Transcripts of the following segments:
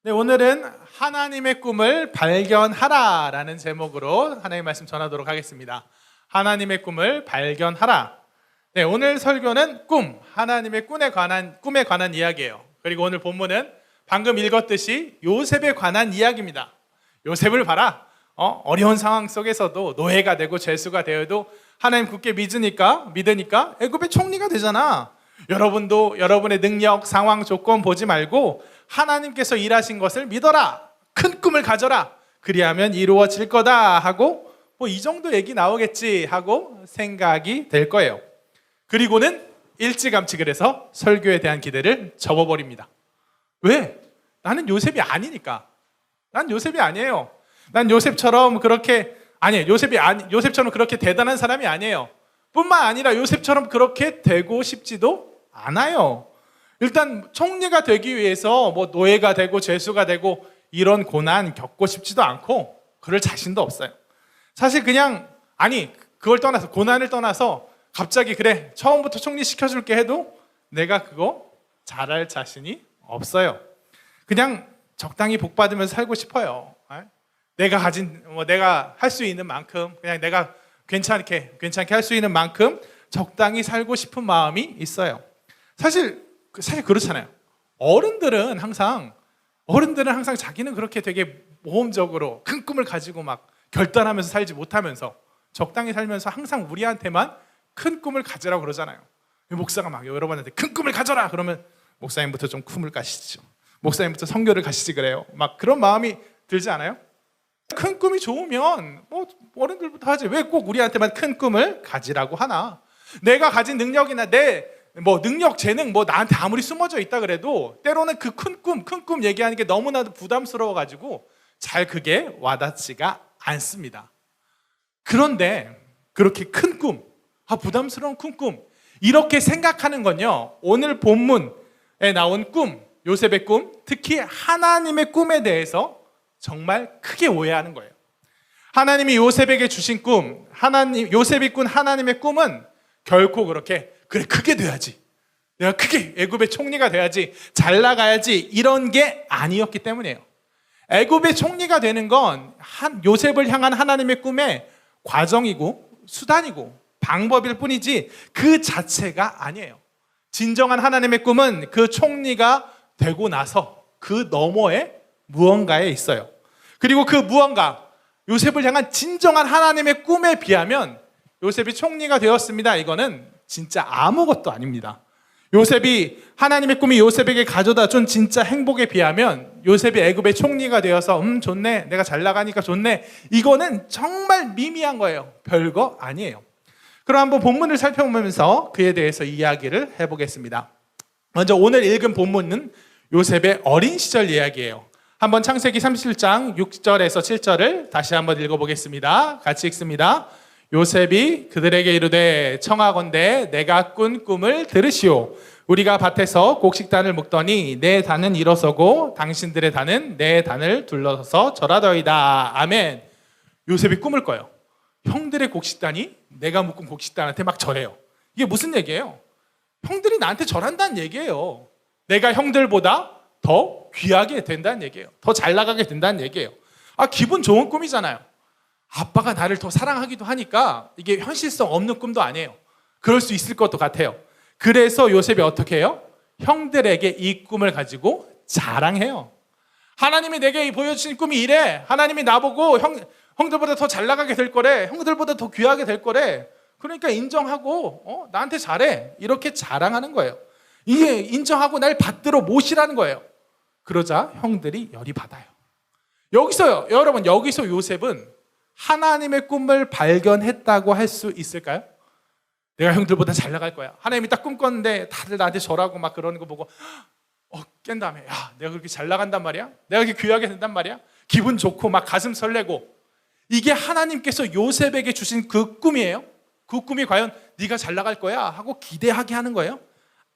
네, 오늘은 하나님의 꿈을 발견하라라는 제목으로 하나님의 말씀 전하도록 하겠습니다. 하나님의 꿈을 발견하라. 네, 오늘 설교는 하나님의 꿈에 관한 이야기예요. 그리고 오늘 본문은 방금 읽었듯이 요셉에 관한 이야기입니다. 요셉을 봐라. 어려운 상황 속에서도 노예가 되고 죄수가 되어도 하나님 굳게 믿으니까 애굽의 총리가 되잖아. 여러분도 여러분의 능력, 상황, 조건 보지 말고 하나님께서 일하신 것을 믿어라. 큰 꿈을 가져라. 그리하면 이루어질 거다 하고 이 정도 얘기 나오겠지 하고 생각이 될 거예요. 그리고는 일찌감치 그래서 설교에 대한 기대를 접어버립니다. 왜? 나는 요셉이 아니니까. 난 요셉이 아니에요. 난 요셉처럼 그렇게 요셉처럼 그렇게 대단한 사람이 아니에요. 뿐만 아니라 요셉처럼 그렇게 되고 싶지도 않아요. 일단 총리가 되기 위해서 노예가 되고 죄수가 되고 이런 고난 겪고 싶지도 않고 그럴 자신도 없어요. 사실 그걸 떠나서 고난을 떠나서 갑자기 그래 처음부터 총리 시켜줄게 해도 내가 그거 잘할 자신이 없어요. 그냥 적당히 복 받으면서 살고 싶어요. 내가 할 수 있는 만큼 그냥 내가 괜찮게 할 수 있는 만큼 적당히 살고 싶은 마음이 있어요. 사실 그렇잖아요. 어른들은 항상 자기는 그렇게 되게 모험적으로 큰 꿈을 가지고 막 결단하면서 살지 못하면서 적당히 살면서 항상 우리한테만 큰 꿈을 가지라고 그러잖아요. 목사가 막 여러분한테 큰 꿈을 가져라 그러면 목사님부터 좀 꿈을 가시죠. 목사님부터 선교를 가시지 그래요. 막 그런 마음이 들지 않아요? 큰 꿈이 좋으면 어른들부터 하지 왜 꼭 우리한테만 큰 꿈을 가지라고 하나? 내가 가진 능력이나 내 능력, 재능 나한테 아무리 숨어져 있다 그래도 때로는 그 큰 꿈 얘기하는 게 너무나도 부담스러워가지고 잘 그게 와닿지가 않습니다. 그런데 그렇게 큰 꿈, 부담스러운 큰 꿈 이렇게 생각하는 건요, 오늘 본문에 나온 요셉의 꿈, 특히 하나님의 꿈에 대해서 정말 크게 오해하는 거예요. 하나님이 요셉에게 주신 요셉이 꾼 하나님의 꿈은 결코 그렇게 그래 크게 돼야지, 내가 크게 애굽의 총리가 돼야지, 잘 나가야지 이런 게 아니었기 때문이에요. 애굽의 총리가 되는 건 요셉을 향한 하나님의 꿈의 과정이고 수단이고 방법일 뿐이지 그 자체가 아니에요. 진정한 하나님의 꿈은 그 총리가 되고 나서 그 너머에 무언가에 있어요. 그리고 그 무언가, 요셉을 향한 진정한 하나님의 꿈에 비하면 요셉이 총리가 되었습니다. 이거는 진짜 아무것도 아닙니다. 하나님의 꿈이 요셉에게 가져다 준 진짜 행복에 비하면 요셉이 애굽의 총리가 되어서 좋네, 내가 잘 나가니까 좋네, 이거는 정말 미미한 거예요. 별거 아니에요. 그럼 한번 본문을 살펴보면서 그에 대해서 이야기를 해보겠습니다. 먼저 오늘 읽은 본문은 요셉의 어린 시절 이야기예요. 한번 창세기 37장 6절에서 7절을 다시 한번 읽어보겠습니다. 같이 읽습니다. 요셉이 그들에게 이르되 청하건대 내가 꾼 꿈을 들으시오. 우리가 밭에서 곡식단을 묶더니 내 단은 일어서고 당신들의 단은 내 단을 둘러서 절하더이다. 아멘. 요셉이 꿈을 꿔요. 형들의 곡식단이 내가 묶은 곡식단한테 막 절해요. 이게 무슨 얘기예요? 형들이 나한테 절한다는 얘기예요. 내가 형들보다 더 귀하게 된다는 얘기예요. 더 잘 나가게 된다는 얘기예요. 기분 좋은 꿈이잖아요. 아빠가 나를 더 사랑하기도 하니까 이게 현실성 없는 꿈도 아니에요. 그럴 수 있을 것도 같아요. 그래서 요셉이 어떻게 해요? 형들에게 이 꿈을 가지고 자랑해요. 하나님이 내게 보여주신 꿈이 이래. 하나님이 나보고 형들보다 더 잘 나가게 될 거래. 형들보다 더 귀하게 될 거래. 그러니까 인정하고 나한테 잘해. 이렇게 자랑하는 거예요. 이게 인정하고 날 받들어 모시라는 거예요. 그러자 형들이 열이 받아요. 여기서 요셉은 하나님의 꿈을 발견했다고 할 수 있을까요? 내가 형들보다 잘 나갈 거야. 하나님이 딱 꿈꿨는데 다들 나한테 절하고 막 그러는 거 보고 깬 다음에 내가 그렇게 잘 나간단 말이야? 내가 그렇게 귀하게 된단 말이야? 기분 좋고 막 가슴 설레고, 이게 하나님께서 요셉에게 주신 그 꿈이에요? 그 꿈이 과연 네가 잘 나갈 거야? 하고 기대하게 하는 거예요?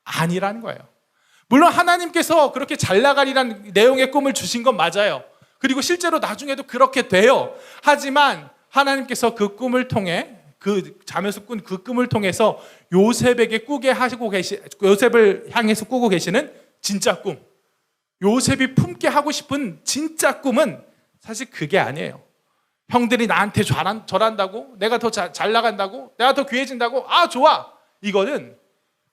아니라는 거예요. 물론 하나님께서 그렇게 잘 나가리라는 내용의 꿈을 주신 건 맞아요. 그리고 실제로 나중에도 그렇게 돼요. 하지만 하나님께서 그 꿈을 통해, 자면서 꾼 그 꿈을 통해서 요셉을 향해서 꾸고 계시는 진짜 꿈, 요셉이 품게 하고 싶은 진짜 꿈은 사실 그게 아니에요. 형들이 나한테 절한다고, 내가 더 잘 나간다고, 내가 더 귀해진다고, 아 좋아. 이거는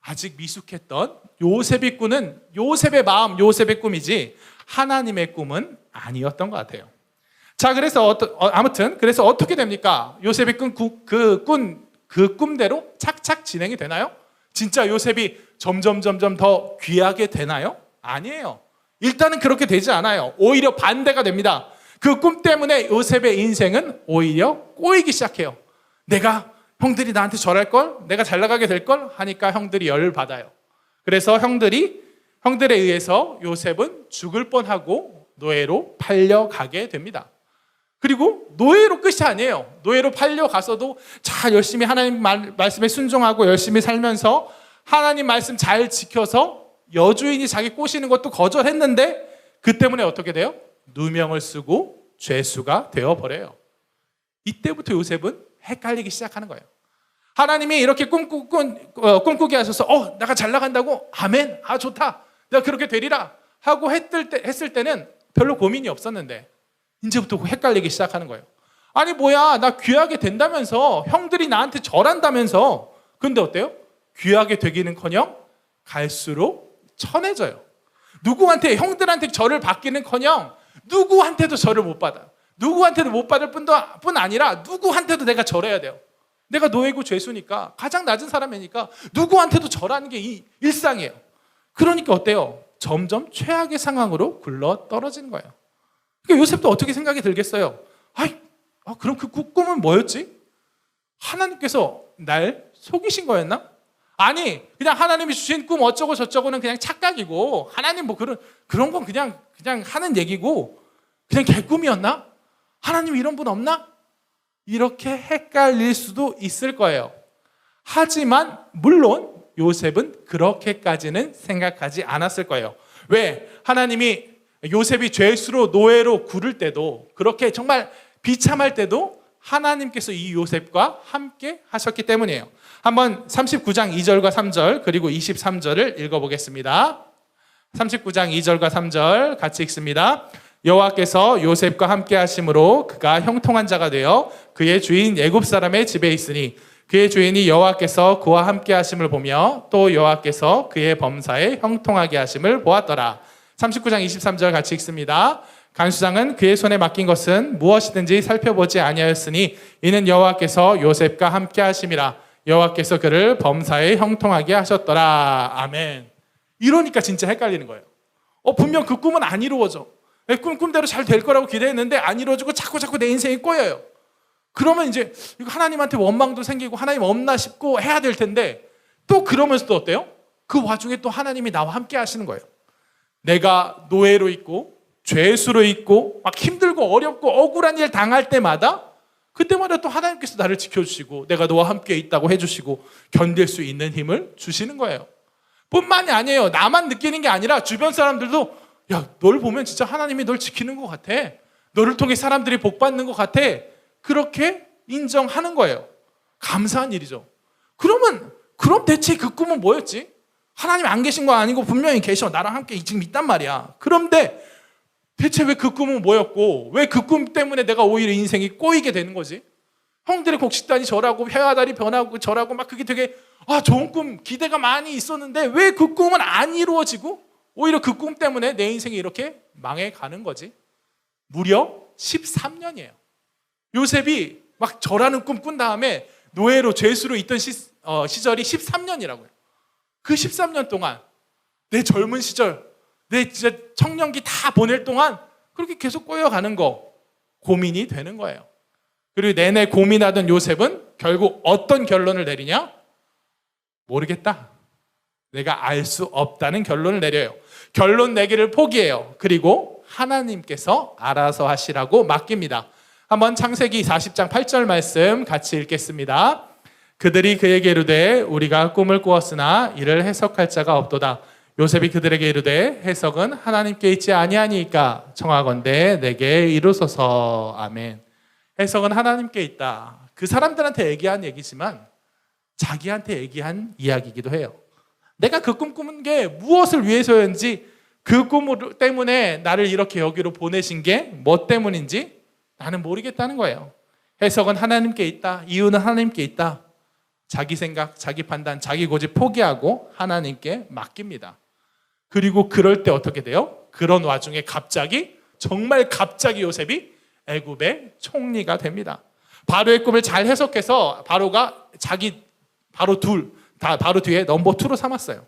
아직 미숙했던 요셉이 꾸는 요셉의 마음, 요셉의 꿈이지 하나님의 꿈은 아니었던 것 같아요. 자, 그래서 아무튼 그래서 어떻게 됩니까? 요셉이 그 꿈대로 착착 진행이 되나요? 진짜 요셉이 점점 더 귀하게 되나요? 아니에요. 일단은 그렇게 되지 않아요. 오히려 반대가 됩니다. 그 꿈 때문에 요셉의 인생은 오히려 꼬이기 시작해요. 내가 형들이 나한테 절할걸? 내가 잘 나가게 될걸? 하니까 형들이 열받아요. 그래서 형들에 의해서 요셉은 죽을 뻔하고 노예로 팔려가게 됩니다. 그리고 노예로 끝이 아니에요. 노예로 팔려가서도 잘 열심히 하나님 말씀에 순종하고 열심히 살면서 하나님 말씀 잘 지켜서 여주인이 자기 꼬시는 것도 거절했는데 그 때문에 어떻게 돼요? 누명을 쓰고 죄수가 되어버려요. 이때부터 요셉은 헷갈리기 시작하는 거예요. 하나님이 이렇게 꿈꾸게 하셔서 내가 잘 나간다고? 아멘, 아 좋다, 내가 그렇게 되리라 하고 했을 때는 별로 고민이 없었는데 이제부터 헷갈리기 시작하는 거예요. 아니 뭐야, 나 귀하게 된다면서, 형들이 나한테 절한다면서. 근데 어때요? 귀하게 되기는커녕 갈수록 천해져요. 누구한테, 형들한테 절을 받기는커녕 누구한테도 절을 못 받아. 누구한테도 못 받을 뿐 아니라 누구한테도 내가 절해야 돼요. 내가 노예고 죄수니까, 가장 낮은 사람이니까 누구한테도 절하는 게 일상이에요. 그러니까 어때요? 점점 최악의 상황으로 굴러 떨어지는 거예요. 그러니까 요셉도 어떻게 생각이 들겠어요? 그럼 그 꿈은 뭐였지? 하나님께서 날 속이신 거였나? 아니, 그냥 하나님이 주신 꿈 어쩌고 저쩌고는 그냥 착각이고, 하나님 뭐 그런 건 그냥 하는 얘기고, 그냥 개꿈이었나? 하나님 이런 분 없나? 이렇게 헷갈릴 수도 있을 거예요. 하지만 물론 요셉은 그렇게까지는 생각하지 않았을 거예요. 왜? 하나님이 요셉이 죄수로 노예로 굴을 때도, 그렇게 정말 비참할 때도 하나님께서 이 요셉과 함께 하셨기 때문이에요. 한번 39장 2절과 3절 그리고 23절을 읽어보겠습니다. 39장 2절과 3절 같이 읽습니다. 여호와께서 요셉과 함께 하심으로 그가 형통한 자가 되어 그의 주인 애굽 사람의 집에 있으니 그의 주인이 여호와께서 그와 함께 하심을 보며 또 여호와께서 그의 범사에 형통하게 하심을 보았더라. 39장 23절 같이 읽습니다. 간수장은 그의 손에 맡긴 것은 무엇이든지 살펴보지 아니하였으니 이는 여호와께서 요셉과 함께 하심이라. 여호와께서 그를 범사에 형통하게 하셨더라. 아멘. 이러니까 진짜 헷갈리는 거예요. 분명 그 꿈은 안 이루어져. 꿈대로 잘 될 거라고 기대했는데 안 이루어지고 자꾸 내 인생이 꼬여요. 그러면 이제 하나님한테 원망도 생기고 하나님 없나 싶고 해야 될 텐데, 또 그러면서도 어때요? 그 와중에 또 하나님이 나와 함께 하시는 거예요. 내가 노예로 있고 죄수로 있고 막 힘들고 어렵고 억울한 일 당할 때마다, 그때마다 또 하나님께서 나를 지켜주시고 내가 너와 함께 있다고 해주시고 견딜 수 있는 힘을 주시는 거예요. 뿐만이 아니에요. 나만 느끼는 게 아니라 주변 사람들도, 야, 널 보면 진짜 하나님이 널 지키는 것 같아. 너를 통해 사람들이 복 받는 것 같아. 그렇게 인정하는 거예요. 감사한 일이죠. 그럼 대체 그 꿈은 뭐였지? 하나님 안 계신 거 아니고 분명히 계셔. 나랑 함께 지금 있단 말이야. 그런데 대체 왜 그 꿈은 뭐였고, 왜 그 꿈 때문에 내가 오히려 인생이 꼬이게 되는 거지? 형들의 곡식단이 절하고 회화달이 변하고 절하고 막 그게 되게 좋은 꿈, 기대가 많이 있었는데 왜 그 꿈은 안 이루어지고 오히려 그 꿈 때문에 내 인생이 이렇게 망해가는 거지? 무려 13년이에요. 요셉이 막 절하는 꿈 꾼 다음에 노예로 죄수로 있던 시절이 13년이라고요. 그 13년 동안 내 젊은 시절, 내 진짜 청년기 다 보낼 동안 그렇게 계속 꼬여가는 거 고민이 되는 거예요. 그리고 내내 고민하던 요셉은 결국 어떤 결론을 내리냐? 모르겠다. 내가 알 수 없다는 결론을 내려요. 결론 내기를 포기해요. 그리고 하나님께서 알아서 하시라고 맡깁니다. 한번 창세기 40장 8절 말씀 같이 읽겠습니다. 그들이 그에게 이르되 우리가 꿈을 꾸었으나 이를 해석할 자가 없도다. 요셉이 그들에게 이르되 해석은 하나님께 있지 아니하니까 청하건대 내게 이루소서. 아멘. 해석은 하나님께 있다. 그 사람들한테 얘기한 얘기지만 자기한테 얘기한 이야기이기도 해요. 내가 그 꿈 꾸는 게 무엇을 위해서였는지 그 꿈 때문에 나를 이렇게 여기로 보내신 게 뭐 때문인지 나는 모르겠다는 거예요. 해석은 하나님께 있다. 이유는 하나님께 있다. 자기 생각, 자기 판단, 자기 고집 포기하고 하나님께 맡깁니다. 그리고 그럴 때 어떻게 돼요? 그런 와중에 갑자기, 정말 갑자기 요셉이 애굽의 총리가 됩니다. 바로의 꿈을 잘 해석해서 바로가 자기 바로 뒤에 넘버 2로 삼았어요.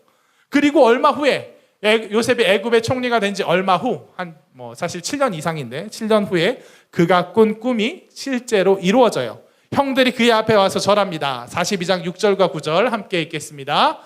그리고 얼마 후에 요셉이 애굽의 총리가 된 지 얼마 후, 사실 7년 이상인데 7년 후에 그가 꾼 꿈이 실제로 이루어져요. 형들이 그의 앞에 와서 절합니다. 42장 6절과 9절 함께 읽겠습니다.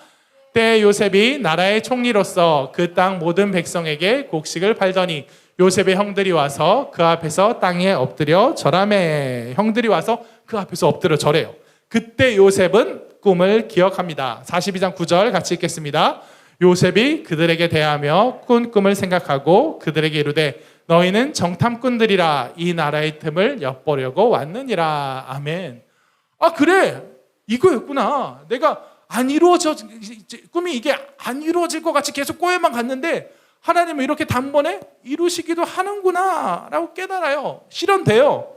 때 요셉이 나라의 총리로서 그 땅 모든 백성에게 곡식을 팔더니 요셉의 형들이 와서 그 앞에서 땅에 엎드려 절하매. 형들이 와서 그 앞에서 엎드려 절해요. 그때 요셉은 꿈을 기억합니다. 42장 9절 같이 읽겠습니다. 요셉이 그들에게 대하며 꾼 꿈을 생각하고 그들에게 이르되 너희는 정탐꾼들이라 이 나라의 틈을 엿보려고 왔느니라. 아멘. 아, 그래, 이거였구나. 내가 꿈이 이게 안 이루어질 것 같이 계속 꼬여만 갔는데 하나님은 이렇게 단번에 이루시기도 하는구나 라고 깨달아요. 실현돼요.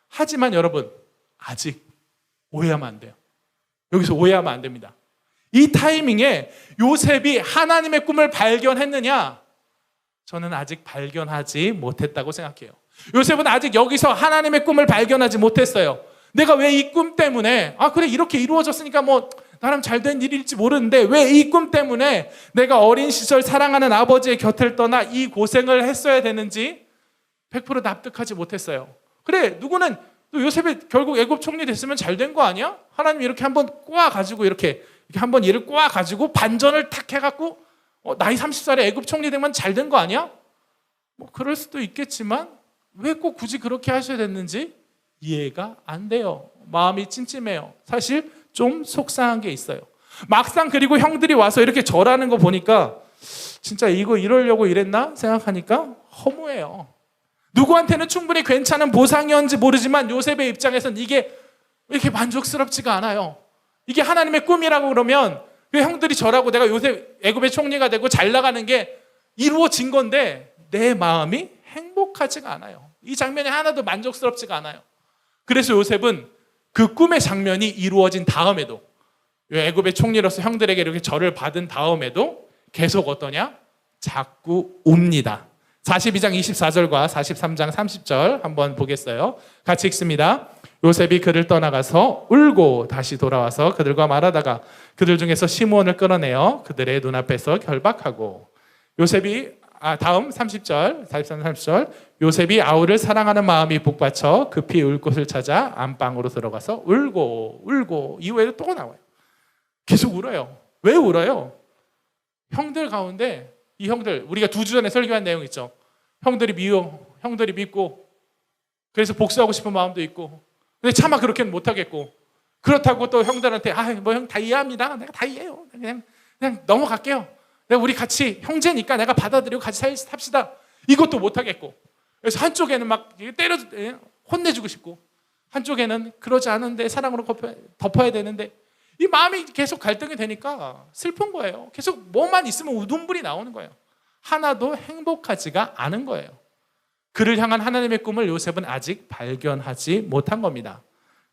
하지만 여러분, 아직 오해하면 안 돼요. 여기서 오해하면 안 됩니다. 이 타이밍에 요셉이 하나님의 꿈을 발견했느냐? 저는 아직 발견하지 못했다고 생각해요. 요셉은 아직 여기서 하나님의 꿈을 발견하지 못했어요. 내가 왜 이 꿈 때문에, 그래, 이렇게 이루어졌으니까 나름 잘된 일일지 모르는데 왜 이 꿈 때문에 내가 어린 시절 사랑하는 아버지의 곁을 떠나 이 고생을 했어야 되는지 100% 납득하지 못했어요. 그래, 누구는 또 요셉이 결국 애굽 총리 됐으면 잘 된 거 아니야? 하나님이 이렇게 한번 꼬아가지고 이렇게 한번 얘를 꼬아가지고 반전을 탁 해갖고 나이 30살에 애굽 총리 되면 잘 된 거 아니야? 그럴 수도 있겠지만 왜 꼭 굳이 그렇게 하셔야 됐는지 이해가 안 돼요. 마음이 찜찜해요. 사실 좀 속상한 게 있어요. 막상 그리고 형들이 와서 이렇게 절하는 거 보니까 진짜 이거 이러려고 이랬나 생각하니까 허무해요. 누구한테는 충분히 괜찮은 보상이었는지 모르지만 요셉의 입장에서는 이게 이렇게 만족스럽지가 않아요. 이게 하나님의 꿈이라고 그러면 그 형들이 절하고 내가 요셉 애굽의 총리가 되고 잘 나가는 게 이루어진 건데 내 마음이 행복하지가 않아요. 이 장면이 하나도 만족스럽지가 않아요. 그래서 요셉은 그 꿈의 장면이 이루어진 다음에도 애굽의 총리로서 형들에게 이렇게 절을 받은 다음에도 계속 어떠냐? 자꾸 웁니다. 42장 24절과 43장 30절 한번 보겠어요. 같이 읽습니다. 요셉이 그를 떠나가서 울고 다시 돌아와서 그들과 말하다가 그들 중에서 시므온을 끌어내어 그들의 눈앞에서 결박하고 다음 30절, 43, 30절 요셉이 아우를 사랑하는 마음이 북받쳐 급히 울 곳을 찾아 안방으로 들어가서 울고 이후에도 또 나와요. 계속 울어요. 왜 울어요? 형들 가운데 이 형들, 우리가 2주 전에 설교한 내용 있죠. 형들이 믿고 그래서 복수하고 싶은 마음도 있고 근데 차마 그렇게는 못하겠고 그렇다고 또 형들한테 형 다 이해합니다. 내가 다 이해해요. 그냥 넘어갈게요. 우리 같이 형제니까 내가 받아들이고 같이 삽시다. 이것도 못하겠고 그래서 한쪽에는 막 혼내주고 싶고 한쪽에는 그러지 않은데 사랑으로 덮어야 되는데 이 마음이 계속 갈등이 되니까 슬픈 거예요. 계속 뭐만 있으면 눈물이 나오는 거예요. 하나도 행복하지가 않은 거예요. 그를 향한 하나님의 꿈을 요셉은 아직 발견하지 못한 겁니다.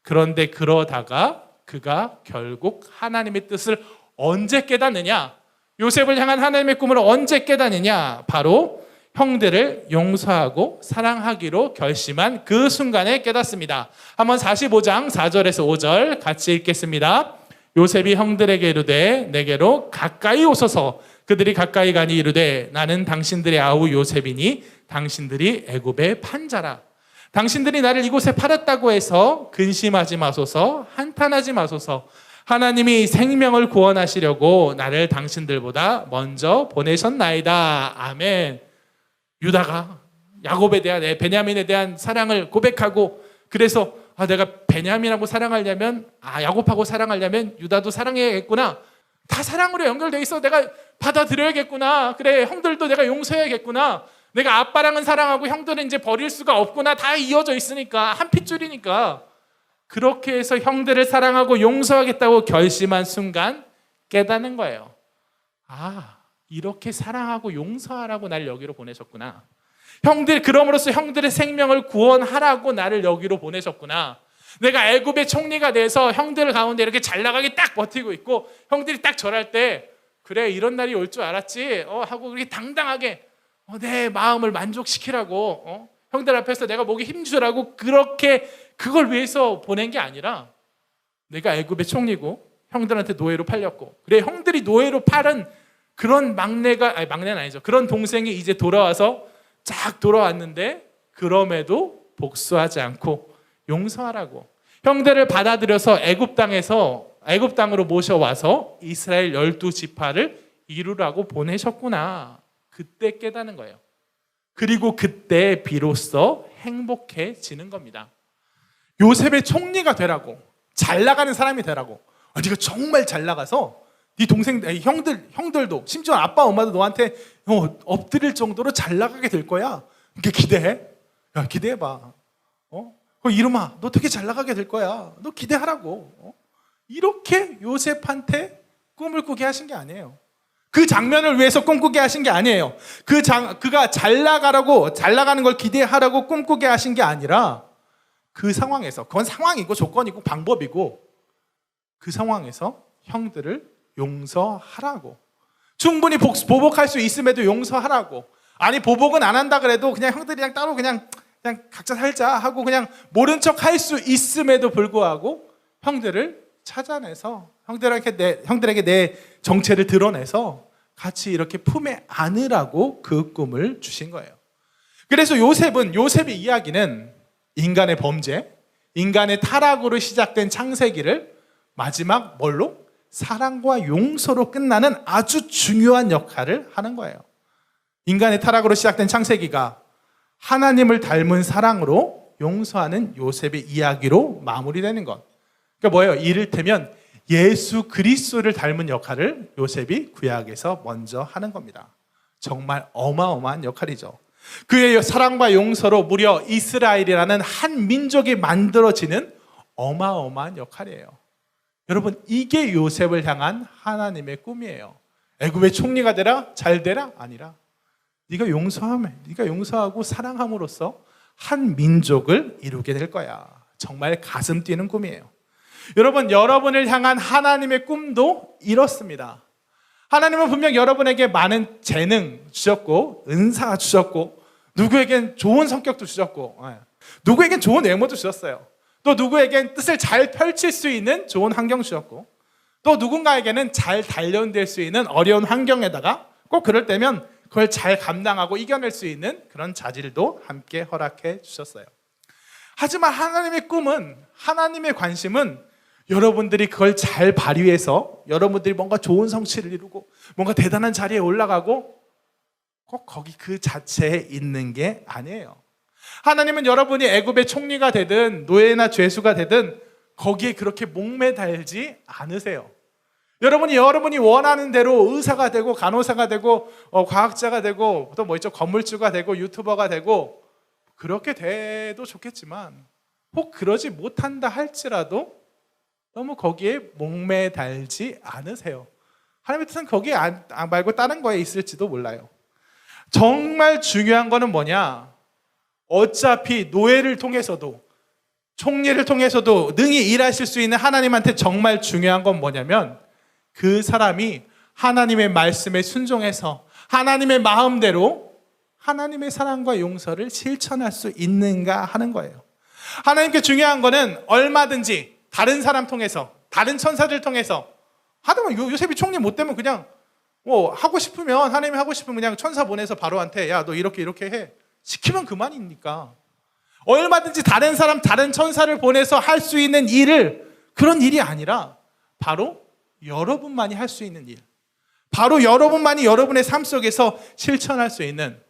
그런데 그러다가 그가 결국 하나님의 뜻을 언제 깨닫느냐? 요셉을 향한 하나님의 꿈을 언제 깨닫느냐? 바로 형들을 용서하고 사랑하기로 결심한 그 순간에 깨닫습니다. 한번 45장 4절에서 5절 같이 읽겠습니다. 요셉이 형들에게 이르되 내게로 가까이 오소서. 그들이 가까이 가니 이르되 나는 당신들의 아우 요셉이니 당신들이 애굽의 판자라. 당신들이 나를 이곳에 팔았다고 해서 근심하지 마소서, 한탄하지 마소서. 하나님이 생명을 구원하시려고 나를 당신들보다 먼저 보내셨나이다. 아멘. 유다가 야곱에 대한 베냐민에 대한 사랑을 고백하고 그래서 내가 베냐민하고 사랑하려면 야곱하고 사랑하려면 유다도 사랑해야겠구나. 다 사랑으로 연결돼 있어. 내가 받아들여야겠구나. 그래, 형들도 내가 용서해야겠구나. 내가 아빠랑은 사랑하고 형들은 이제 버릴 수가 없구나. 다 이어져 있으니까 한 핏줄이니까. 그렇게 해서 형들을 사랑하고 용서하겠다고 결심한 순간 깨닫는 거예요. 이렇게 사랑하고 용서하라고 나를 여기로 보내셨구나. 그럼으로써 형들의 생명을 구원하라고 나를 여기로 보내셨구나. 내가 애굽의 총리가 돼서 형들 가운데 이렇게 잘 나가게 딱 버티고 있고 형들이 딱 절할 때 그래 이런 날이 올 줄 알았지 하고 그렇게 당당하게 내 마음을 만족시키라고 형들 앞에서 내가 목에 힘주라고 그렇게 그걸 위해서 보낸 게 아니라 내가 애굽의 총리고 형들한테 노예로 팔렸고 그래 형들이 노예로 팔은 그런 막내는 아니죠. 그런 동생이 이제 돌아와서 쫙 돌아왔는데 그럼에도 복수하지 않고 용서하라고 형들을 받아들여서 애굽 땅으로 모셔와서 이스라엘 12지파를 이루라고 보내셨구나. 그때 깨닫는 거예요. 그리고 그때 비로소 행복해지는 겁니다. 요셉의 총리가 되라고, 잘 나가는 사람이 되라고. 네가 정말 잘 나가서 네 동생, 형들도 심지어 아빠 엄마도 너한테 엎드릴 정도로 잘 나가게 될 거야. 그러니까 기대해. 야, 기대해봐. 이름아, 너 되게 잘 나가게 될 거야. 너 기대하라고. 이렇게 요셉한테 꿈을 꾸게 하신 게 아니에요. 그 장면을 위해서 꿈꾸게 하신 게 아니에요. 그가 잘 나가는 걸 기대하라고 꿈꾸게 하신 게 아니라 그 상황에서, 그건 상황이고 조건이고 방법이고 그 상황에서 형들을 용서하라고. 충분히 보복할 수 있음에도 용서하라고. 아니 보복은 안 한다 그래도 그냥 형들이랑 따로 그냥 각자 살자 하고 그냥 모른 척 할 수 있음에도 불구하고 형들을 찾아내서 형들에게 내 정체를 드러내서 같이 이렇게 품에 안으라고 그 꿈을 주신 거예요. 그래서 요셉의 이야기는 인간의 범죄, 인간의 타락으로 시작된 창세기를 마지막 뭘로? 사랑과 용서로 끝나는 아주 중요한 역할을 하는 거예요. 인간의 타락으로 시작된 창세기가 하나님을 닮은 사랑으로 용서하는 요셉의 이야기로 마무리되는 것. 그러니까 뭐예요? 이를테면 예수 그리스도를 닮은 역할을 요셉이 구약에서 먼저 하는 겁니다. 정말 어마어마한 역할이죠. 그의 사랑과 용서로 무려 이스라엘이라는 한 민족이 만들어지는 어마어마한 역할이에요. 여러분, 이게 요셉을 향한 하나님의 꿈이에요. 애굽의 총리가 되라, 잘 되라 아니라 네가 용서하고 사랑함으로써 한 민족을 이루게 될 거야. 정말 가슴 뛰는 꿈이에요. 여러분, 여러분을 향한 하나님의 꿈도 이렇습니다. 하나님은 분명 여러분에게 많은 재능 주셨고 은사 주셨고 누구에겐 좋은 성격도 주셨고 누구에겐 좋은 외모도 주셨어요. 또 누구에겐 뜻을 잘 펼칠 수 있는 좋은 환경 주셨고 또 누군가에게는 잘 단련될 수 있는 어려운 환경에다가 꼭 그럴 때면 그걸 잘 감당하고 이겨낼 수 있는 그런 자질도 함께 허락해 주셨어요. 하지만 하나님의 꿈은, 하나님의 관심은 여러분들이 그걸 잘 발휘해서 여러분들이 뭔가 좋은 성취를 이루고 뭔가 대단한 자리에 올라가고 꼭 거기 그 자체에 있는 게 아니에요. 하나님은 여러분이 애굽의 총리가 되든 노예나 죄수가 되든 거기에 그렇게 목매달지 않으세요. 여러분이 원하는 대로 의사가 되고 간호사가 되고 과학자가 되고 또 건물주가 되고 유튜버가 되고 그렇게 돼도 좋겠지만 혹 그러지 못한다 할지라도 너무 거기에 목매달지 않으세요. 하나님의 뜻은 거기에 말고 다른 거에 있을지도 몰라요. 정말 중요한 거는 뭐냐? 어차피 노예를 통해서도 총리를 통해서도 능히 일하실 수 있는 하나님한테 정말 중요한 건 뭐냐면 그 사람이 하나님의 말씀에 순종해서 하나님의 마음대로 하나님의 사랑과 용서를 실천할 수 있는가 하는 거예요. 하나님께 중요한 거는 얼마든지 다른 사람 통해서, 다른 천사들 통해서 하다만 요셉이 총리 못 되면 그냥 하나님이 하고 싶으면 그냥 천사 보내서 바로한테 야 너 이렇게 해 시키면 그만이니까 얼마든지 다른 사람, 다른 천사를 보내서 할 수 있는 일을 그런 일이 아니라 바로 여러분만이 할 수 있는 일, 바로 여러분만이 여러분의 삶 속에서 실천할 수 있는,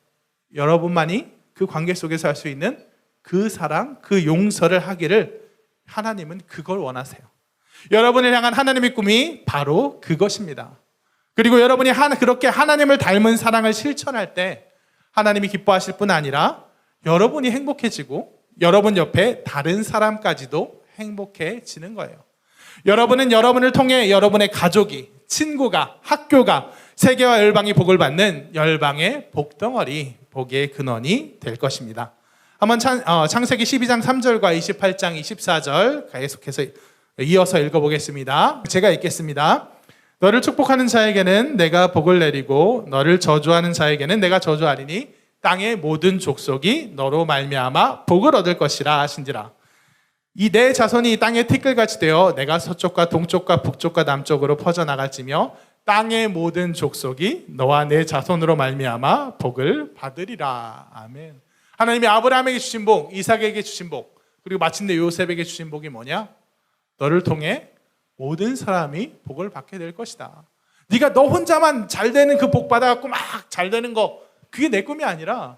여러분만이 그 관계 속에서 할 수 있는 그 사랑, 그 용서를 하기를 하나님은 그걸 원하세요. 여러분을 향한 하나님의 꿈이 바로 그것입니다. 그리고 여러분이 그렇게 하나님을 닮은 사랑을 실천할 때 하나님이 기뻐하실 뿐 아니라 여러분이 행복해지고 여러분 옆에 다른 사람까지도 행복해지는 거예요. 여러분은 여러분을 통해 여러분의 가족이, 친구가, 학교가, 세계와 열방이 복을 받는 열방의 복덩어리, 복의 근원이 될 것입니다. 한번 창세기 12장 3절과 28장 24절 계속해서 이어서 읽어보겠습니다. 제가 읽겠습니다. 너를 축복하는 자에게는 내가 복을 내리고 너를 저주하는 자에게는 내가 저주하리니 땅의 모든 족속이 너로 말미암아 복을 얻을 것이라 하신지라. 이 내 자손이 땅의 티끌같이 되어 내가 서쪽과 동쪽과 북쪽과 남쪽으로 퍼져나갈지며 땅의 모든 족속이 너와 내 자손으로 말미암아 복을 받으리라. 아멘. 하나님이 아브라함에게 주신 복, 이삭에게 주신 복, 그리고 마침내 요셉에게 주신 복이 뭐냐? 너를 통해 모든 사람이 복을 받게 될 것이다. 네가 너 혼자만 잘 되는 그 복 받아갖고 막 잘 되는 거, 그게 내 꿈이 아니라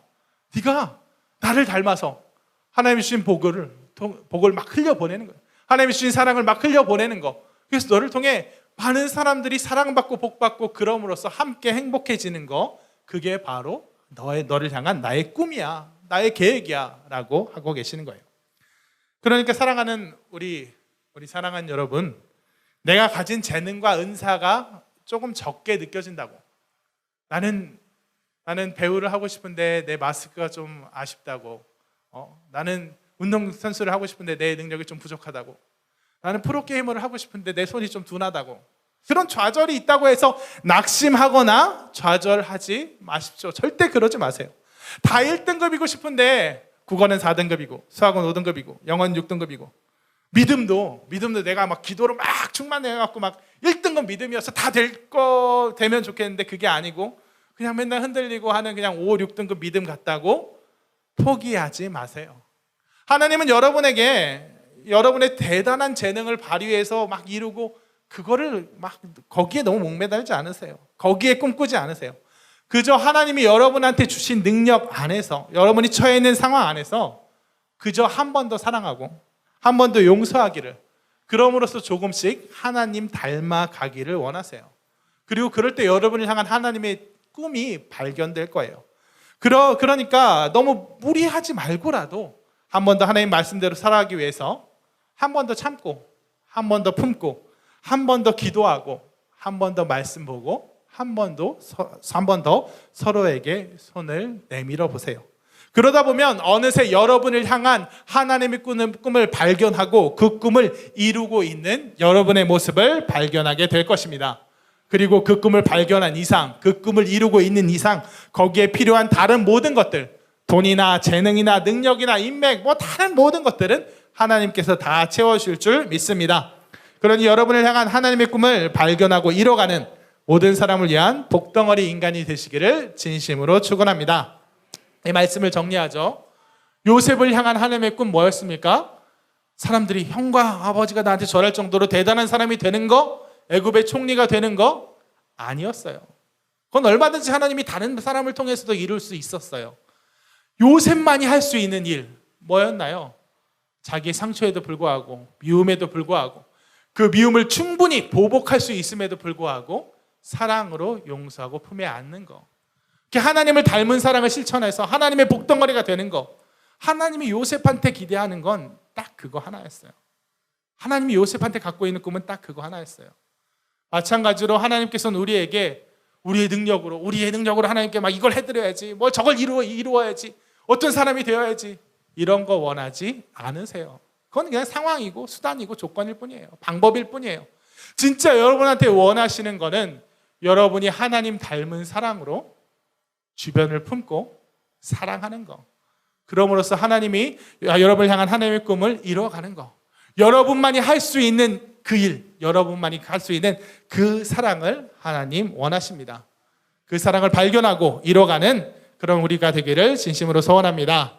네가 나를 닮아서 하나님이 주신 복을 막 흘려보내는 거야. 하나님이 주신 사랑을 막 흘려보내는 거. 그래서 너를 통해 많은 사람들이 사랑받고 복받고 그럼으로써 함께 행복해지는 거, 그게 바로 너를 향한 나의 꿈이야, 나의 계획이야 라고 하고 계시는 거예요. 그러니까 사랑하는 우리 사랑하는 여러분, 내가 가진 재능과 은사가 조금 적게 느껴진다고, 나는 배우를 하고 싶은데 내 마스크가 좀 아쉽다고, 나는 운동선수를 하고 싶은데 내 능력이 좀 부족하다고, 나는 프로게이머를 하고 싶은데 내 손이 좀 둔하다고, 그런 좌절이 있다고 해서 낙심하거나 좌절하지 마십시오. 절대 그러지 마세요. 다 1등급이고 싶은데 국어는 4등급이고 수학은 5등급이고 영어는 6등급이고, 믿음도 내가 막 기도로 막 충만해갖고 막 1등급 믿음이어서 다 되면 좋겠는데 그게 아니고 그냥 맨날 흔들리고 하는 그냥 5, 6등급 믿음 같다고 포기하지 마세요. 하나님은 여러분에게 여러분의 대단한 재능을 발휘해서 막 이루고 그거를 막 거기에 너무 목매달지 않으세요. 거기에 꿈꾸지 않으세요. 그저 하나님이 여러분한테 주신 능력 안에서, 여러분이 처해 있는 상황 안에서 그저 한 번 더 사랑하고 한 번 더 용서하기를, 그럼으로써 조금씩 하나님 닮아가기를 원하세요. 그리고 그럴 때 여러분을 향한 하나님의 꿈이 발견될 거예요. 그러니까 너무 무리하지 말고라도 한 번 더 하나님 말씀대로 살아가기 위해서 한 번 더 참고, 한 번 더 품고, 한 번 더 기도하고, 한 번 더 말씀 보고, 한 번 더 서로에게 손을 내밀어 보세요. 그러다 보면 어느새 여러분을 향한 하나님의 꿈을 발견하고 그 꿈을 이루고 있는 여러분의 모습을 발견하게 될 것입니다. 그리고 그 꿈을 발견한 이상, 그 꿈을 이루고 있는 이상, 거기에 필요한 다른 모든 것들, 돈이나 재능이나 능력이나 인맥, 다른 모든 것들은 하나님께서 다 채워주실 줄 믿습니다. 그러니 여러분을 향한 하나님의 꿈을 발견하고 이뤄가는 모든 사람을 위한 복덩어리 인간이 되시기를 진심으로 축원합니다. 이 말씀을 정리하죠. 요셉을 향한 하나님의 꿈 뭐였습니까? 사람들이 형과 아버지가 나한테 절할 정도로 대단한 사람이 되는 거, 애굽의 총리가 되는 거 아니었어요. 그건 얼마든지 하나님이 다른 사람을 통해서도 이룰 수 있었어요. 요셉만이 할 수 있는 일 뭐였나요? 자기의 상처에도 불구하고, 미움에도 불구하고, 그 미움을 충분히 보복할 수 있음에도 불구하고 사랑으로 용서하고 품에 안는 거, 하나님을 닮은 사랑을 실천해서 하나님의 복덩어리가 되는 거. 하나님이 요셉한테 기대하는 건 딱 그거 하나였어요. 하나님이 요셉한테 갖고 있는 꿈은 딱 그거 하나였어요. 마찬가지로 하나님께서는 우리에게 우리의 능력으로 하나님께 막 이걸 해드려야지, 저걸 이루어야지, 어떤 사람이 되어야지, 이런 거 원하지 않으세요. 그건 그냥 상황이고 수단이고 조건일 뿐이에요. 방법일 뿐이에요. 진짜 여러분한테 원하시는 거는 여러분이 하나님 닮은 사랑으로 주변을 품고 사랑하는 거. 그럼으로써 하나님이 여러분을 향한 하나님의 꿈을 이뤄가는 거. 여러분만이 할 수 있는 그 일, 여러분만이 할 수 있는 그 사랑을 하나님 원하십니다. 그 사랑을 발견하고 이뤄가는 그런 우리가 되기를 진심으로 소원합니다.